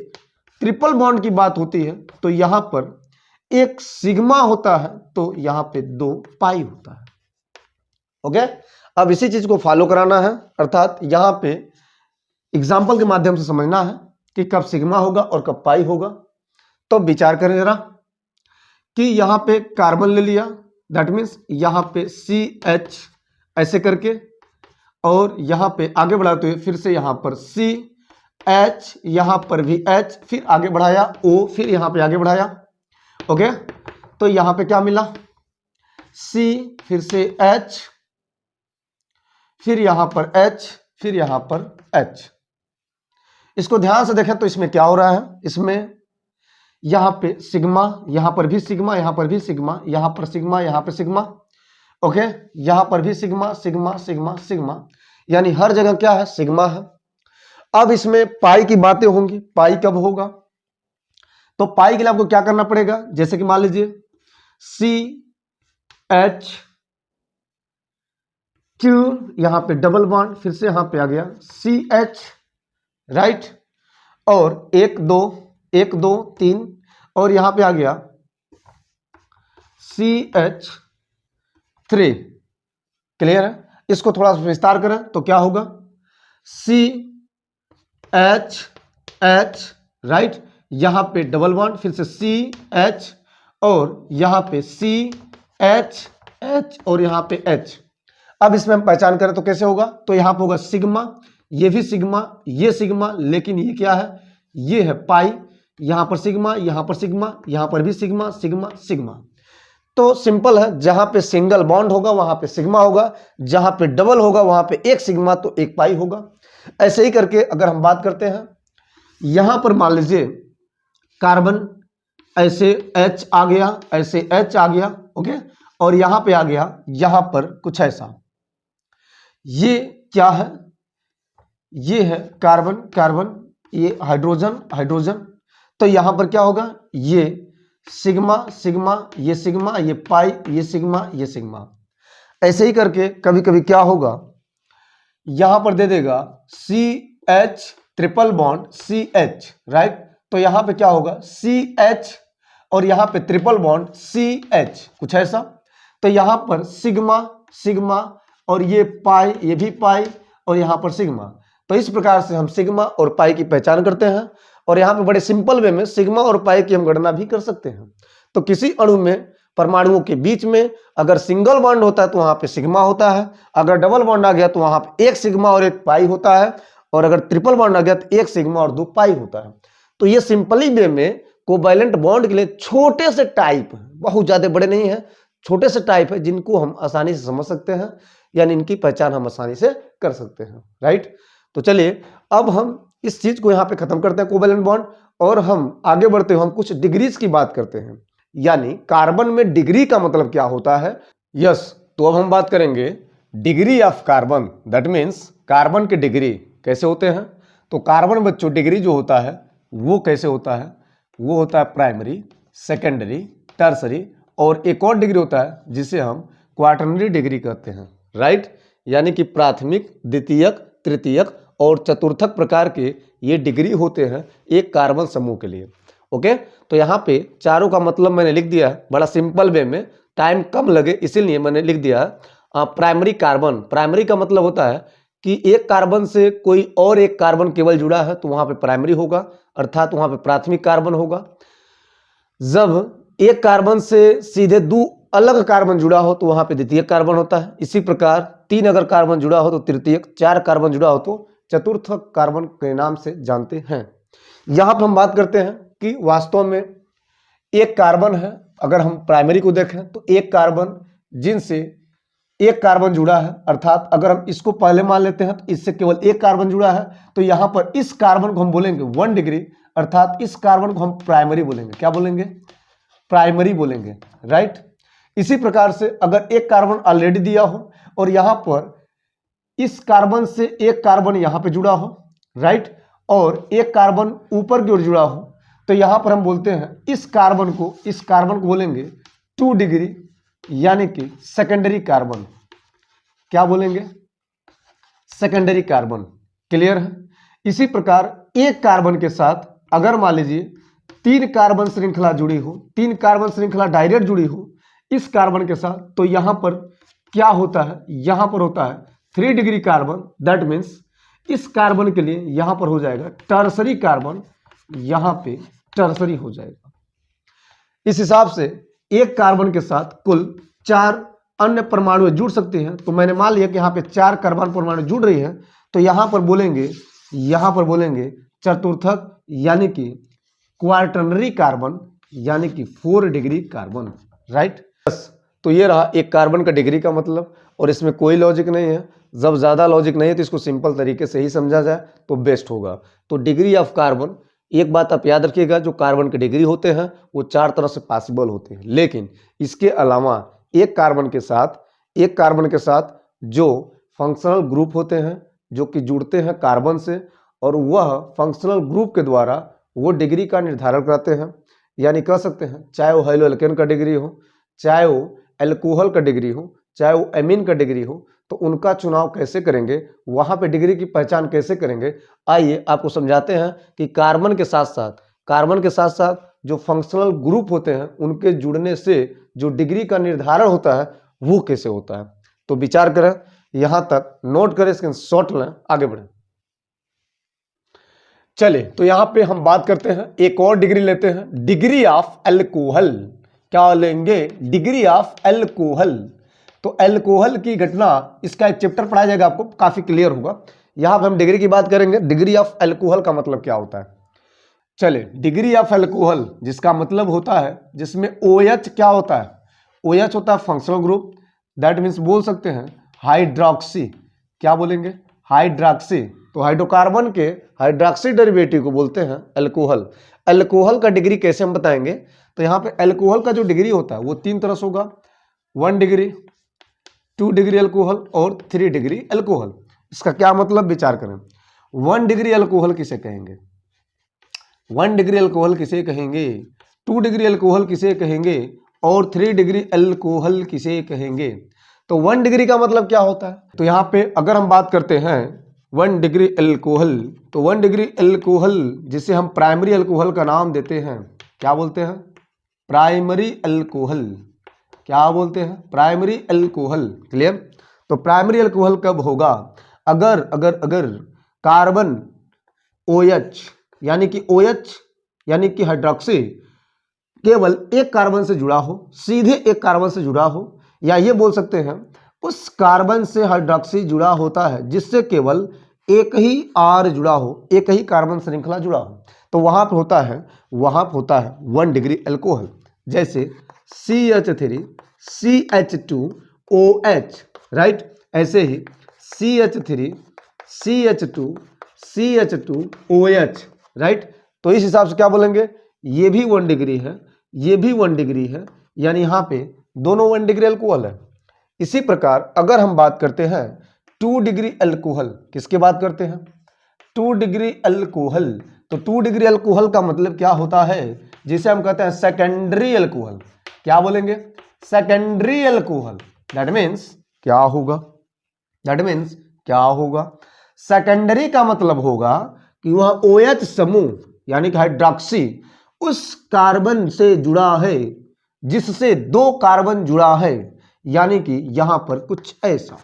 [SPEAKER 1] ट्रिपल बॉन्ड की बात होती है, तो यहां पर एक सिग्मा होता है, तो यहां पे 2 पाई होता है। ओके, अब इसी चीज को फॉलो कराना है, अर्थात यहां पे एग्जाम्पल के माध्यम से समझना है कि कब सिग्मा होगा और कब पाई होगा। तो विचार करें जरा कि यहां पे कार्बन ले लिया, दैट मीन्स यहां पे CH ऐसे करके, और यहां पे आगे बढ़ाते हुए फिर से यहां पर CH, यहां पर भी H, फिर आगे बढ़ाया O, फिर यहां पे आगे बढ़ाया। ओके, तो यहां पे क्या मिला? C, फिर से H, फिर यहां पर H, फिर यहां पर H। इसको ध्यान से देखें तो इसमें क्या हो रहा है, इसमें यहां पे सिग्मा, यहां पर भी सिग्मा, यहां पर भी सिग्मा, यहां पर सिग्मा, यहां पर सिग्मा। ओके, यहां पर भी सिग्मा सिग्मा सिग्मा सिग्मा, यानी हर जगह क्या है? सिग्मा है। अब इसमें पाई की बातें होंगी, पाई कब होगा? तो पाई के लिए आपको क्या करना पड़ेगा? जैसे कि मान लीजिए CH Q, यहां पे डबल बॉन्ड, फिर से यहां पे आ गया CH, राइट, और 1 2 1 2 3, और यहां पे आ गया CH3। क्लियर है? इसको थोड़ा सा विस्तार करें तो क्या होगा? CH H, राइट, यहां पे डबल बॉन्ड, फिर से CH, और यहां पे CH H, और यहां पे H। अब इसमें हम पहचान करें तो कैसे होगा? तो यहां पे होगा सिग्मा, ये भी सिग्मा, ये सिग्मा, लेकिन ये क्या है? ये है पाई। यहां पर सिग्मा, यहां पर सिग्मा, यहां पर भी सिग्मा सिग्मा सिग्मा। तो सिंपल है, जहां पे सिंगल बॉन्ड होगा वहां पे सिग्मा होगा, जहां पे डबल होगा वहां पे एक सिग्मा तो एक पाई होगा। ऐसे ही करके अगर हम बात करते हैं, यहां पर मान लीजिए कार्बन ऐसे H आ गया, ऐसे H आ गया, ओके, और यहां पे आ गया यहां पर कुछ ऐसा। ये क्या है? ये है कार्बन कार्बन, ये हाइड्रोजन हाइड्रोजन। तो यहां पर क्या होगा? ये सिग्मा सिग्मा, ये सिग्मा, ये पाई, ये सिग्मा, ये सिग्मा। ऐसे ही करके कभी कभी क्या होगा, यहां पर दे देगा CH triple bond CH, right. तो यहां पे क्या होगा? CH, और यहां पे ट्रिपल बॉन्ड CH, कुछ ऐसा। तो यहां पर सिग्मा सिग्मा और ये पाई, ये भी पाई और यहां पर सिग्मा। तो इस प्रकार से हम सिग्मा और पाई की पहचान करते हैं और यहाँ पे बड़े सिंपल वे में सिग्मा और पाई की हम गणना भी कर सकते हैं। तो किसी अणु में परमाणुओं के बीच में अगर सिंगल बॉन्ड होता है तो वहां पे सिग्मा होता है, अगर डबल बॉन्ड आ गया तो वहां पे एक सिग्मा और एक पाई होता है, और अगर ट्रिपल बॉन्ड आ गया तो एक सिग्मा और दो पाई होता है। तो ये सिंपली वे में कोवैलेंट बॉन्ड के लिए छोटे से टाइप, बहुत ज्यादा बड़े नहीं है, छोटे से टाइप है जिनको हम आसानी से समझ सकते हैं, यानी इनकी पहचान हम आसानी से कर सकते हैं। राइट, तो चलिए अब हम इस चीज को यहाँ पे खत्म करते हैं कोवैलेंट बॉन्ड, और हम आगे बढ़ते हुए हम कुछ डिग्रीज की बात करते हैं, यानी कार्बन में डिग्री का मतलब क्या होता है। यस, तो अब हम बात करेंगे degree of carbon, that means carbon के डिग्री कैसे होते हैं। तो कार्बन बच्चों डिग्री जो होता है वो कैसे होता है, वो होता है प्राइमरी, सेकेंडरी, टर्सरी, और एक और डिग्री होता है जिसे हम क्वाटरनरी डिग्री कहते हैं। राइट, यानी कि प्राथमिक, द्वितीयक, तृतीयक और चतुर्थक प्रकार के ये डिग्री होते हैं एक कार्बन समूह के लिए। ओके, तो यहाँ पे चारों का मतलब मैंने लिख दिया है बड़ा सिंपल वे में, टाइम कम लगे इसीलिए मैंने लिख दिया है प्राइमरी कार्बन। प्राइमरी का मतलब होता है कि एक कार्बन से कोई और एक कार्बन केवल जुड़ा है तो वहां पे प्राइमरी होगा, अर्थात वहां पे प्राथमिक कार्बन होगा। जब एक कार्बन से सीधे दो अलग कार्बन जुड़ा हो तो वहां पे द्वितीयक कार्बन होता है। इसी प्रकार तीन अगर कार्बन जुड़ा हो तो तृतीयक, चार कार्बन जुड़ा हो तो चतुर्थक कार्बन के नाम से जानते हैं। यहां पर हम बात करते हैं कि वास्तव में एक कार्बन है, अगर हम प्राइमरी को देखें तो एक कार्बन जिनसे एक कार्बन जुड़ा है, अर्थात अगर हम इसको पहले मान लेते हैं तो इससे केवल एक कार्बन जुड़ा है, तो यहां पर इस कार्बन को हम बोलेंगे 1 डिग्री, अर्थात इस कार्बन को हम प्राइमरी बोलेंगे। क्या बोलेंगे? प्राइमरी बोलेंगे। राइट, इसी प्रकार से अगर एक कार्बन ऑलरेडी दिया हो और यहां पर इस कार्बन से एक कार्बन यहां पे जुड़ा हो, राइट, और एक कार्बन ऊपर की ओर जुड़ा हो, तो यहां पर हम बोलते हैं इस कार्बन को बोलेंगे 2 डिग्री, यानी कि सेकेंडरी कार्बन। क्या बोलेंगे? Secondary carbon. क्लियर है? इसी प्रकार एक कार्बन के साथ अगर मान लीजिए 3 कार्बन श्रृंखला जुड़ी हो, 3 कार्बन श्रृंखला डायरेक्ट जुड़ी हो इस कार्बन के साथ, तो यहां पर क्या होता है? यहां पर होता है 3 डिग्री कार्बन। दैट मीन्स इस कार्बन के लिए यहां पर हो जाएगा टर्सरी कार्बन, यहां पे टर्सरी हो जाएगा। इस हिसाब से एक कार्बन के साथ कुल 4 अन्य परमाणु जुड़ सकते हैं। तो मैंने मान लिया कि यहाँ पे 4 कार्बन परमाणु जुड़ रही हैं, तो यहां पर बोलेंगे चतुर्थक, यानी कि क्वार्टरनरी कार्बन, यानी कि 4 डिग्री कार्बन। राइट, बस तो ये रहा एक कार्बन का डिग्री का मतलब, और इसमें कोई लॉजिक नहीं है। जब ज्यादा लॉजिक नहीं है तो इसको सिंपल तरीके से ही समझा जाए तो बेस्ट होगा। तो डिग्री ऑफ कार्बन, एक बात आप याद रखिएगा, जो कार्बन के डिग्री होते हैं वो 4 तरह से पॉसिबल होते हैं, लेकिन इसके अलावा एक कार्बन के साथ जो फंक्शनल ग्रुप होते हैं जो कि जुड़ते हैं कार्बन से, और वह फंक्शनल ग्रुप के द्वारा वो डिग्री का निर्धारण कराते हैं। यानी कह सकते हैं चाहे वो हाइड्रो एल्केन का डिग्री हो, चाहे वो एल्कोहल का डिग्री हो, चाहे वो एमीन का डिग्री हो, तो उनका चुनाव कैसे करेंगे, वहां पे डिग्री की पहचान कैसे करेंगे, आइए आपको समझाते हैं कि कार्बन के साथ साथ जो फंक्शनल ग्रुप होते हैं उनके जुड़ने से जो डिग्री का निर्धारण होता है वो कैसे होता है। तो विचार करें, यहां तक नोट करें, स्क्रीनशॉट लें, आगे बढ़ें। चलिए, तो यहां पे हम बात करते हैं, एक और डिग्री लेते हैं, डिग्री ऑफ एल्कोहल। क्या लेंगे? Degree of alcohol. तो एल्कोहल की घटना, इसका एक चैप्टर पढ़ाया जाएगा, आपको काफी क्लियर होगा। यहां पर हम डिग्री की बात करेंगे, डिग्री ऑफ एल्कोहल का मतलब क्या होता है। चलिए, डिग्री ऑफ एल्कोहल जिसका मतलब होता है, जिसमें OH क्या होता है? OH होता है फंक्शनल ग्रुप, दैट मीन्स बोल सकते हैं हाइड्रोक्सी। क्या बोलेंगे? हाइड्रोक्सी। तो हाइड्रोकार्बन के हाइड्रोक्सी डेरिवेटिव को बोलते हैं एल्कोहल। एल्कोहल का डिग्री कैसे हम बताएंगे? तो यहाँ पे एल्कोहल का जो डिग्री होता है वो 3 तरह से होगा, 1 डिग्री, 2 डिग्री एल्कोहल और 3 डिग्री एल्कोहल। इसका क्या मतलब, विचार करें। 1 डिग्री एल्कोहल किसे कहेंगे? 1 डिग्री एल्कोहल किसे कहेंगे? 2 डिग्री एल्कोहल किसे कहेंगे? और 3 डिग्री एल्कोहल किसे कहेंगे? तो 1 डिग्री का मतलब क्या होता है? तो यहाँ पे अगर हम बात करते हैं 1 डिग्री एल्कोहल, तो 1 डिग्री एल्कोहल जिसे हम प्राइमरी एल्कोहल का नाम देते हैं, क्या बोलते हैं? Primary alcohol. क्या बोलते हैं, प्राइमरी अल्कोहल। क्लियर। तो प्राइमरी अल्कोहल कब होगा, अगर अगर अगर कार्बन OH यानी कि OH यानी कि हाइड्रोक्सी केवल एक कार्बन से जुड़ा हो, सीधे एक कार्बन से जुड़ा हो, या ये बोल सकते हैं उस कार्बन से हाइड्रोक्सी जुड़ा होता है जिससे केवल एक ही R जुड़ा हो, एक ही कार्बन श्रृंखला जुड़ा हो, तो वहां पे होता है 1 डिग्री अल्कोहल। जैसे CH3 CH2OH, राइट। ऐसे ही CH3 CH2 CH2OH, राइट। तो इस हिसाब से क्या बोलेंगे, ये भी 1 डिग्री है, ये भी 1 डिग्री है, यानी यहां पे दोनों 1 डिग्री अल्कोहल है। इसी प्रकार अगर हम बात करते हैं 2 डिग्री अल्कोहल, किसकी बात करते हैं, 2 डिग्री अल्कोहल, तो 2 डिग्री अल्कोहल का मतलब क्या होता है, जिसे हम कहते हैं सेकेंडरी अल्कोहल। क्या बोलेंगे, सेकेंडरी अल्कोहल। दैट मीन्स क्या होगा, दैट मीन्स क्या होगा, सेकेंडरी का मतलब होगा कि वह OH समूह यानी कि हाइड्रोक्सी उस कार्बन से जुड़ा है जिससे 2 कार्बन जुड़ा है, यानी कि यहां पर कुछ ऐसा।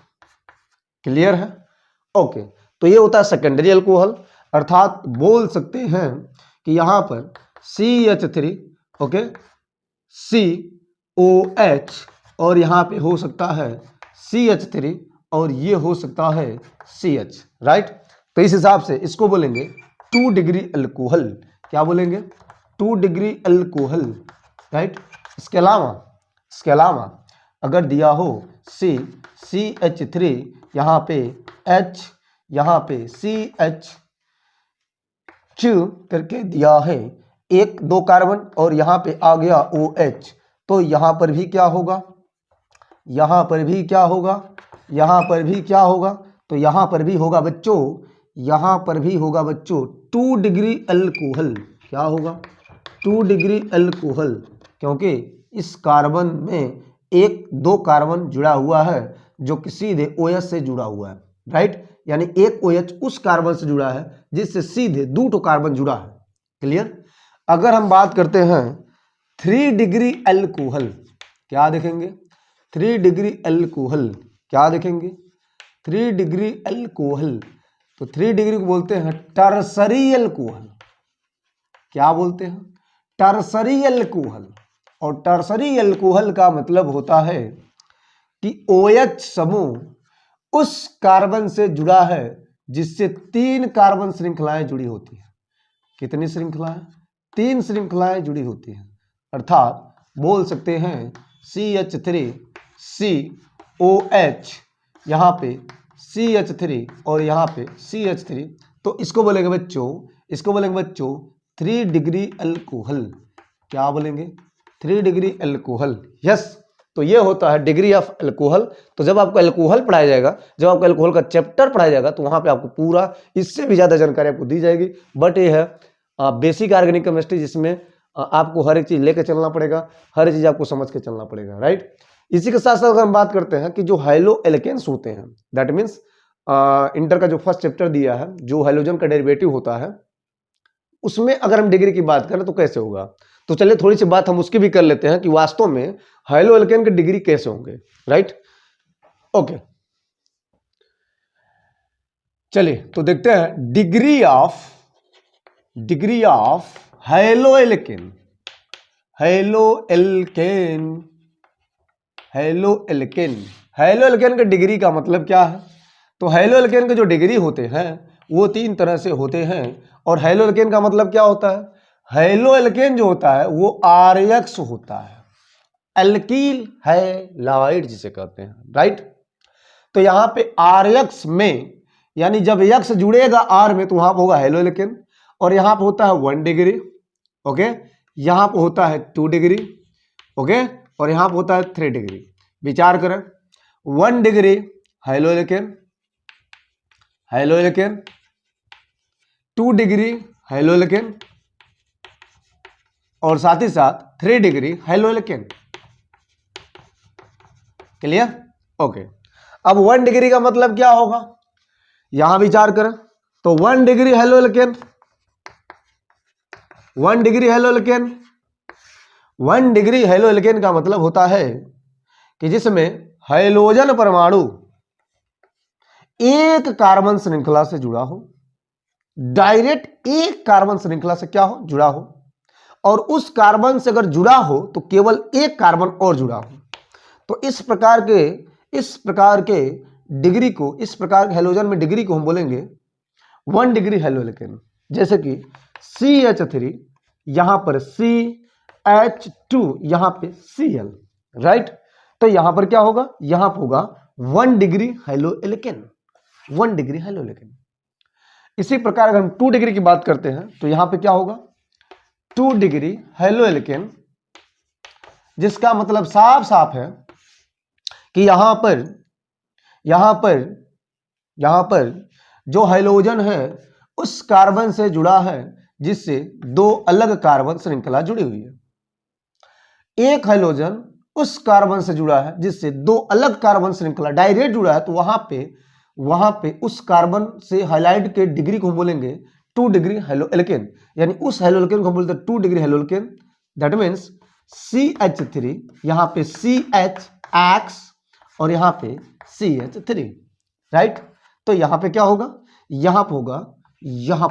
[SPEAKER 1] क्लियर है, ओके। तो ये होता है सेकेंडरी अल्कोहल, अर्थात बोल सकते हैं कि यहां पर CH3 ओके COH और यहां पे हो सकता है CH3 और ये हो सकता है CH, राइट। तो इस हिसाब से इसको बोलेंगे 2 डिग्री अल्कोहल। क्या बोलेंगे, 2 डिग्री अल्कोहल, राइट। इसके अलावा अगर दिया हो CH3 यहाँ पे H, यहाँ पे CH2 करके दिया है, 1-2 कार्बन, और यहाँ पे आ गया OH, तो यहाँ पर भी क्या होगा, यहाँ पर भी क्या होगा, यहाँ पर भी क्या होगा, तो यहाँ पर भी होगा बच्चों, यहाँ पर भी होगा बच्चों 2 डिग्री अल्कोहल। क्या होगा, 2 डिग्री अल्कोहल, क्योंकि इस कार्बन में 1-2 कार्बन जुड़ा हुआ है जो कि सीधे OH से जुड़ा हुआ है, राइट। यानी एक OH उस कार्बन से जुड़ा है जिससे सीधे 2 कार्बन जुड़ा है। क्लियर। अगर हम बात करते हैं 3 डिग्री अल्कोहल, क्या देखेंगे, 3 डिग्री अल्कोहल, क्या देखेंगे, 3 डिग्री अल्कोहल, तो 3 डिग्री को बोलते हैं टर्सरी अल्कोहल। क्या बोलते हैं, टर्सरी अल्कोहल। और टर्सरी अल्कोहल का मतलब होता है कि OH समूह उस कार्बन से जुड़ा है जिससे 3 कार्बन श्रृंखलाएं जुड़ी होती हैं। कितनी श्रृंखलाएं, 3 श्रृंखलाएं जुड़ी होती हैं, अर्थात बोल सकते हैं CH3 COH, यहाँ पे CH3 और यहाँ पे CH3, तो इसको बोलेंगे बच्चों, इसको बोलेंगे बच्चों 3 डिग्री अल्कोहल। क्या बोलेंगे, 3 डिग्री अल्कोहल। यस, तो ये होता है डिग्री ऑफ अल्कोहल। तो जब आपको अल्कोहल पढ़ाया जाएगा, जब आपको अल्कोहल का चैप्टर पढ़ाया जाएगा, तो वहां पे आपको पूरा इससे भी ज्यादा जानकारी आपको दी जाएगी। बट ये है बेसिक ऑर्गेनिक केमिस्ट्री, जिसमें आपको हर एक चीज लेकर चलना पड़ेगा, हर चीज आपको समझ के चलना पड़ेगा, राइट। इसी के साथ साथ अगर हम बात करते हैं कि जो हाइलो एल्केन्स होते हैं, दैट मीन्स इंटर का जो फर्स्ट चैप्टर दिया है, जो हाइलोजन का डेरिवेटिव होता है, उसमें अगर हम डिग्री की बात करें तो कैसे होगा। तो चलिए थोड़ी सी बात हम उसकी भी कर लेते हैं कि वास्तव में हाइलो एल्केन के डिग्री कैसे होंगे, राइट। ओके, चलिए तो देखते हैं degree of halo alkane. Halo alkane के डिग्री का मतलब क्या है। तो हाइलो एल्केन के जो डिग्री होते हैं वो 3 तरह से होते हैं। और हाइलो एल्केन का मतलब क्या होता है, हाइलो एल्केन जो होता है वो RX होता है, एल्कील हैलाइड जिसे कहते हैं, राइट। तो यहां पे RX में, यानी जब X जुड़ेगा R में, तो वहां पर होगा हाइलो एल्केन। और यहां पे होता है 1 डिग्री, ओके, यहां पे होता है 2 डिग्री, ओके, और यहां पे होता है 3 डिग्री। विचार करें, 1 degree halo alkane, 2 degree halo alkane, और साथ ही साथ 3 degree halo alkane. Clear, okay. अब 1 डिग्री का मतलब क्या होगा, यहां विचार करें तो 1 degree halo alkane, 1 degree halo alkane, 1 degree halo alkane का मतलब होता है कि जिसमें हाइड्रोजन परमाणु एक कार्बन श्रृंखला से जुड़ा हो, डायरेक्ट एक कार्बन श्रृंखला से क्या हो, जुड़ा हो, और उस कार्बन से अगर जुड़ा हो तो केवल एक कार्बन और जुड़ा हो। तो इस प्रकार के डिग्री को, इस प्रकार के हेलोजन में डिग्री को हम बोलेंगे 1 डिग्री हेलोएल्केन। जैसे कि CH3 यहां पर CH2 यहां पे Cl, राइट। तो यहां पर क्या होगा, यहां पर होगा 1 डिग्री हेलोएल्केन, 1 डिग्री हेलोएल्केन। इसी प्रकार अगर हम 2 डिग्री की बात करते हैं तो यहां पे क्या होगा 2 डिग्री हेलोएल्केन, जिसका मतलब साफ साफ है कि यहां पर जो हाइड्रोजन है उस कार्बन से जुड़ा है जिससे 2 अलग कार्बन श्रृंखला जुड़ी हुई है। एक हाइड्रोजन उस कार्बन से जुड़ा है जिससे 2 अलग कार्बन श्रृंखला डायरेक्ट जुड़ा है, तो वहां पे उस कार्बन से हाइलाइट के डिग्री को हम बोलेंगे 2 डिग्री हेलोएल्केन, यानी उस हेलोएल्केन को हम बोलते हैं 2 degree haloalkane. That means CH3 यहां पे CHX और यहां पे CH3, राइट। तो यहां पे क्या होगा, यहां पे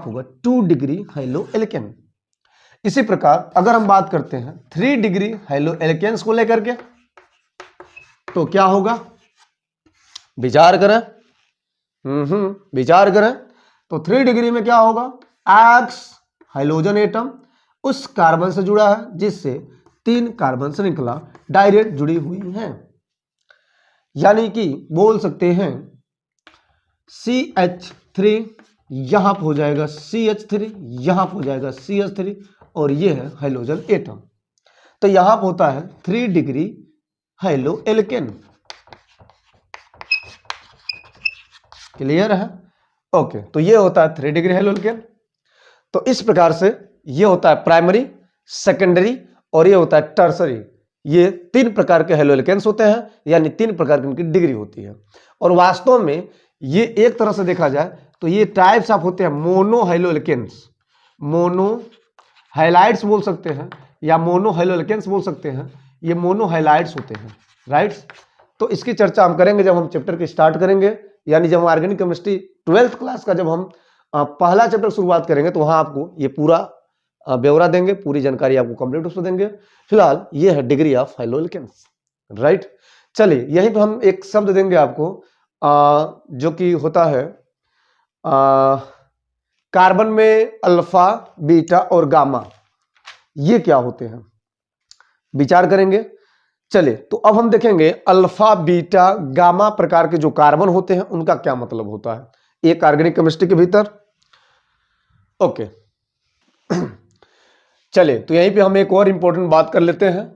[SPEAKER 1] होगा 2 डिग्री हेलोएल्केन। इसी प्रकार अगर हम बात करते हैं 3 डिग्री हेलोएल्केन्स को लेकर के, तो क्या होगा, विचार करें, विचार करें। तो 3 डिग्री में क्या होगा, X हाइड्रोजन एटम उस कार्बन से जुड़ा है जिससे 3 कार्बन श्रृंखला डायरेक्ट जुड़ी हुई हैं, यानी कि बोल सकते हैं CH3 यहां पर हो जाएगा CH3, यहां पर हो जाएगा CH3 और ये है हाइड्रोजन एटम। तो यहां पर होता है 3 डिग्री हेलोएल्केन। क्लियर है? ओके, तो ये होता है 3 डिग्री हेलोएल्केन। तो इस प्रकार से ये होता है प्राइमरी, सेकेंडरी और ये होता है टर्सरी। ये 3 प्रकार के हेलोएल्केन्स होते हैं, यानी 3 प्रकार की उनकी डिग्री होती है। और वास्तव में ये एक तरह से देखा जाए तो ये टाइप्स ऑफ होते हैं मोनो हेलोएल्केन्स, मोनो हाइलाइट्स बोल सकते हैं या मोनो हेलोएल्केन्स बोल सकते हैं। ये मोनो हाइलाइट्स होते हैं, राइट। तो इसकी चर्चा हम करेंगे जब हम चैप्टर की स्टार्ट करेंगे, यानी जब हम ऑर्गेनिक केमिस्ट्री 12th क्लास का जब हम पहला चैप्टर शुरुआत करेंगे तो वहां आपको ये पूरा ब्यौरा देंगे, पूरी जानकारी आपको कंप्लीट उसमें देंगे। फिलहाल ये है डिग्री ऑफ हेलोएल्केन्स, राइट। चलिए यहीं पे हम एक शब्द देंगे आपको जो कि होता है कार्बन में अल्फा, बीटा और गामा, ये क्या होते हैं, विचार करेंगे। चलिए तो अब हम देखेंगे अल्फा, बीटा, गामा प्रकार के जो कार्बन होते हैं उनका क्या मतलब होता है एक ऑर्गेनिक केमिस्ट्री के भीतर। ओके चलिए तो यहीं पे हम एक और इंपॉर्टेंट बात कर लेते हैं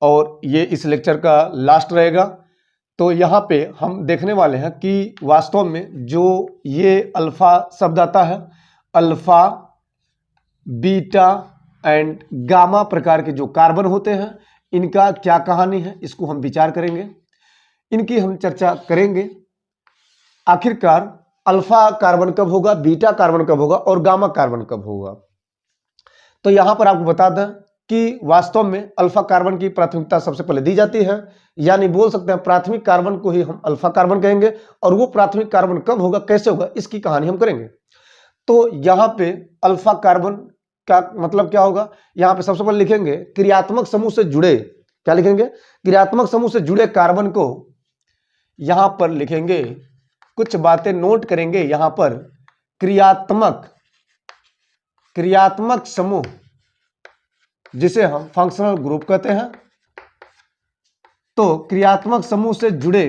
[SPEAKER 1] और ये इस लेक्चर का लास्ट रहेगा। तो यहाँ पे हम देखने वाले हैं कि वास्तव में जो ये अल्फा शब्द आता है, अल्फा, बीटा एंड गामा प्रकार के जो कार्बन होते हैं इनका क्या कहानी है, इसको हम विचार करेंगे, इनकी हम चर्चा करेंगे। आखिरकार अल्फा कार्बन कब होगा, बीटा कार्बन कब होगा और गामा कार्बन कब होगा। तो यहां पर आपको बता दें कि वास्तव में अल्फा कार्बन की प्राथमिकता सबसे पहले दी जाती है, यानी बोल सकते हैं प्राथमिक कार्बन को ही हम अल्फा कार्बन कहेंगे। और वो प्राथमिक कार्बन कब होगा, कैसे होगा, इसकी कहानी हम करेंगे। तो यहां पे अल्फा कार्बन का मतलब क्या होगा, यहां पे सबसे पहले लिखेंगे क्रियात्मक समूह से जुड़े, क्या लिखेंगे, क्रियात्मक समूह से जुड़े कार्बन को यहां पर लिखेंगे, कुछ बातें नोट करेंगे। यहां पर क्रियात्मक समूह जिसे हम फंक्शनल ग्रुप कहते हैं। तो क्रियात्मक समूह से जुड़े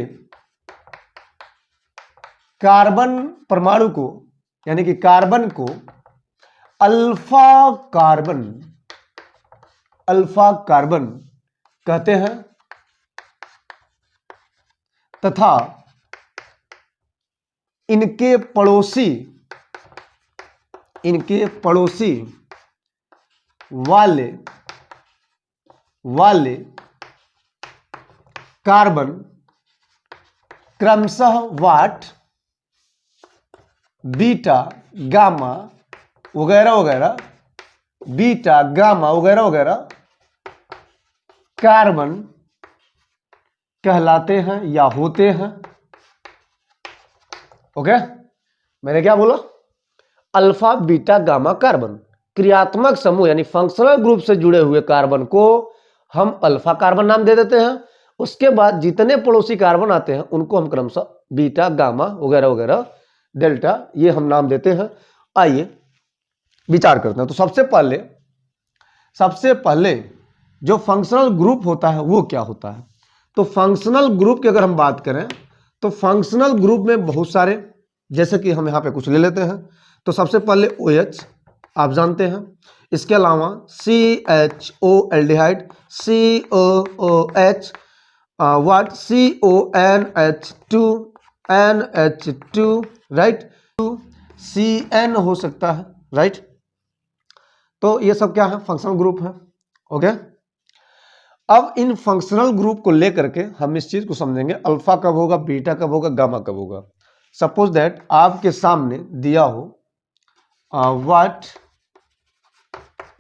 [SPEAKER 1] कार्बन परमाणु को, यानी कि कार्बन को अल्फा कार्बन कहते हैं तथा इनके पड़ोसी वाले कार्बन क्रमशः वाट, बीटा, गामा वगैरह वगैरह, बीटा, गामा वगैरह वगैरह कार्बन कहलाते हैं या होते हैं। ओके, मैंने क्या बोला? अल्फा बीटा गामा कार्बन, क्रियात्मक समूह यानी फंक्शनल ग्रुप से जुड़े हुए कार्बन को हम अल्फा कार्बन नाम दे देते हैं। उसके बाद जितने पड़ोसी कार्बन आते हैं उनको हम क्रमशः बीटा, गामा वगैरह वगैरह, डेल्टा, ये हम नाम देते हैं। आइए विचार करते हैं। तो सबसे पहले जो फंक्शनल ग्रुप होता है वो क्या होता है? तो फंक्शनल ग्रुप की अगर हम बात करें तो फंक्शनल ग्रुप में बहुत सारे, जैसे कि हम यहाँ पे कुछ ले लेते हैं। तो सबसे पहले OH आप जानते हैं, इसके अलावा CHO aldehyde, COOH, what CONH2 right, CN हो सकता है राइट। तो ये सब क्या है? फंक्शनल ग्रुप है। ओके, अब इन फंक्शनल ग्रुप को लेकर के हम इस चीज को समझेंगे, अल्फा कब होगा, बीटा कब होगा, गामा कब होगा। सपोज दैट आपके सामने दिया हो व्हाट,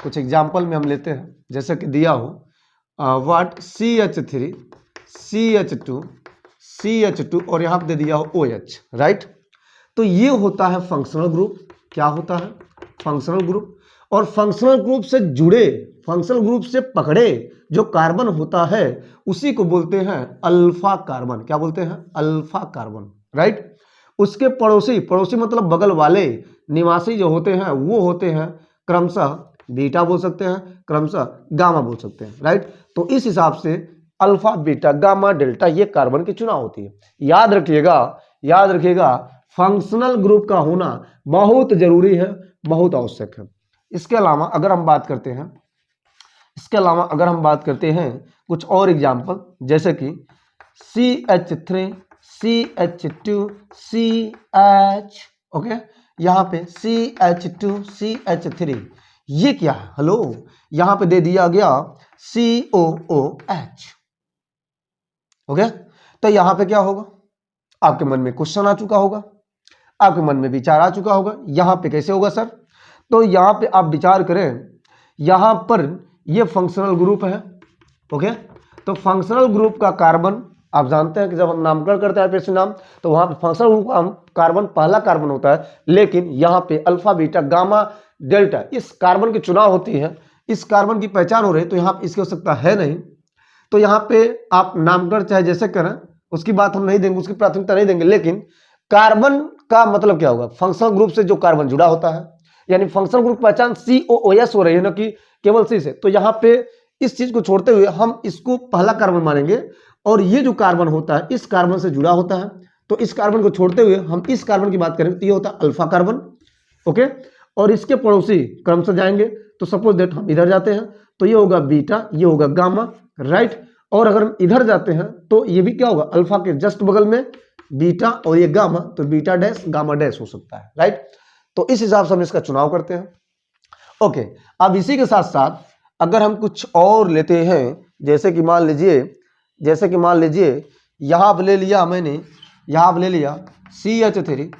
[SPEAKER 1] कुछ एग्जांपल में हम लेते हैं, जैसे कि दिया हो व्हाट CH3 CH2 CH2 और यहां पे दे दिया हो OH राइट। तो ये होता है फंक्शनल ग्रुप। क्या होता है? Functional group. और फंक्शनल ग्रुप से जुड़े, फंक्शनल ग्रुप से पकड़े जो कार्बन होता है उसी को बोलते हैं अल्फा कार्बन। क्या बोलते हैं? Alpha carbon right. उसके पड़ोसी, पड़ोसी मतलब बगल वाले निवासी जो होते हैं वो होते हैं क्रमशः बीटा बोल सकते हैं, क्रमशः गामा बोल सकते हैं राइट। तो इस हिसाब से अल्फा, बीटा, गामा, डेल्टा ये कार्बन की चुनाव होती है। याद रखिएगा फंक्शनल ग्रुप का होना बहुत जरूरी है, बहुत आवश्यक है। इसके अलावा अगर हम बात करते हैं कुछ और एग्जाम्पल, जैसे कि CH3 CH2 CH, ओके, यहां पे CH2 CH3, ये क्या है? हेलो, यहां पे दे दिया गया COOH। ओके, तो यहां पे क्या होगा? आपके मन में क्वेश्चन आ चुका होगा, आपके मन में विचार आ चुका होगा, यहां पे कैसे होगा सर? तो यहां पे आप विचार करें, यहां पर ये फंक्शनल ग्रुप है। ओके, तो फंक्शनल ग्रुप का कार्बन आप जानते हैं कि जब हम नामकरण करते हैं पेश नाम, तो वहां पे फंक्शनल ग्रुप का कार्बन पहला कार्बन होता है, लेकिन यहां पे अल्फा, बीटा, गामा, डेल्टा इस कार्बन की चुनाव होती है, इस कार्बन की पहचान हो रही है। तो यहां पे इसकी आवश्यकता है नहीं, तो यहां पे आप नामकरण चाहे जैसे करें, उसकी बात हम नहीं देंगे, उसकी प्राथमिकता नहीं देंगे। लेकिन कार्बन का मतलब क्या होगा? फंक्शनल ग्रुप से जो कार्बन जुड़ा होता है, यानी फंक्शनल ग्रुप पहचान COOS हो रही है ना कि केवल C से। तो यहाँ पे इस चीज को छोड़ते हुए हम इसको पहला कार्बन मानेंगे, और ये जो कार्बन होता है इस कार्बन से जुड़ा होता है। तो इस कार्बन को छोड़ते हुए हम इस कार्बन की बात करेंगे तो ये होता है अल्फा कार्बन। ओके, और इसके पड़ोसी क्रमशः जाएंगे। तो सपोज दैट हम इधर जाते हैं तो ये होगा बीटा, ये होगा गामा राइट। और अगर हम इधर जाते हैं तो ये भी क्या होगा? अल्फा के जस्ट बगल में बीटा और ये गामा, तो बीटा डैश गामा डैश हो सकता है राइट। तो इस हिसाब से हम इसका चुनाव करते हैं। ओके, अब इसी के साथ साथ अगर हम कुछ और लेते हैं, जैसे कि मान लीजिए यहां पे ले लिया मैंने, यहां पे ले लिया CH3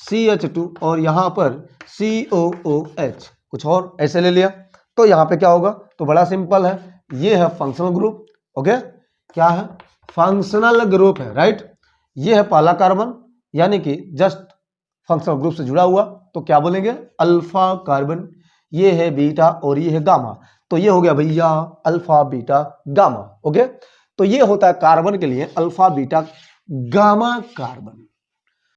[SPEAKER 1] CH2 और यहां पर COOH, कुछ और ऐसे ले लिया। तो यहां पे क्या होगा? तो बड़ा सिंपल है, ये है फंक्शनल ग्रुप। ओके, क्या है? फंक्शनल ग्रुप है राइट। ये है पहला कार्बन, यानी कि जस्ट फंक्शनल ग्रुप से जुड़ा हुआ, तो क्या बोलेंगे? Alpha carbon. ये है बीटा और ये है गामा, तो ये हो गया भैया अल्फा, बीटा, गामा। ओके, तो ये होता है कार्बन के लिए अल्फा, बीटा, गामा कार्बन।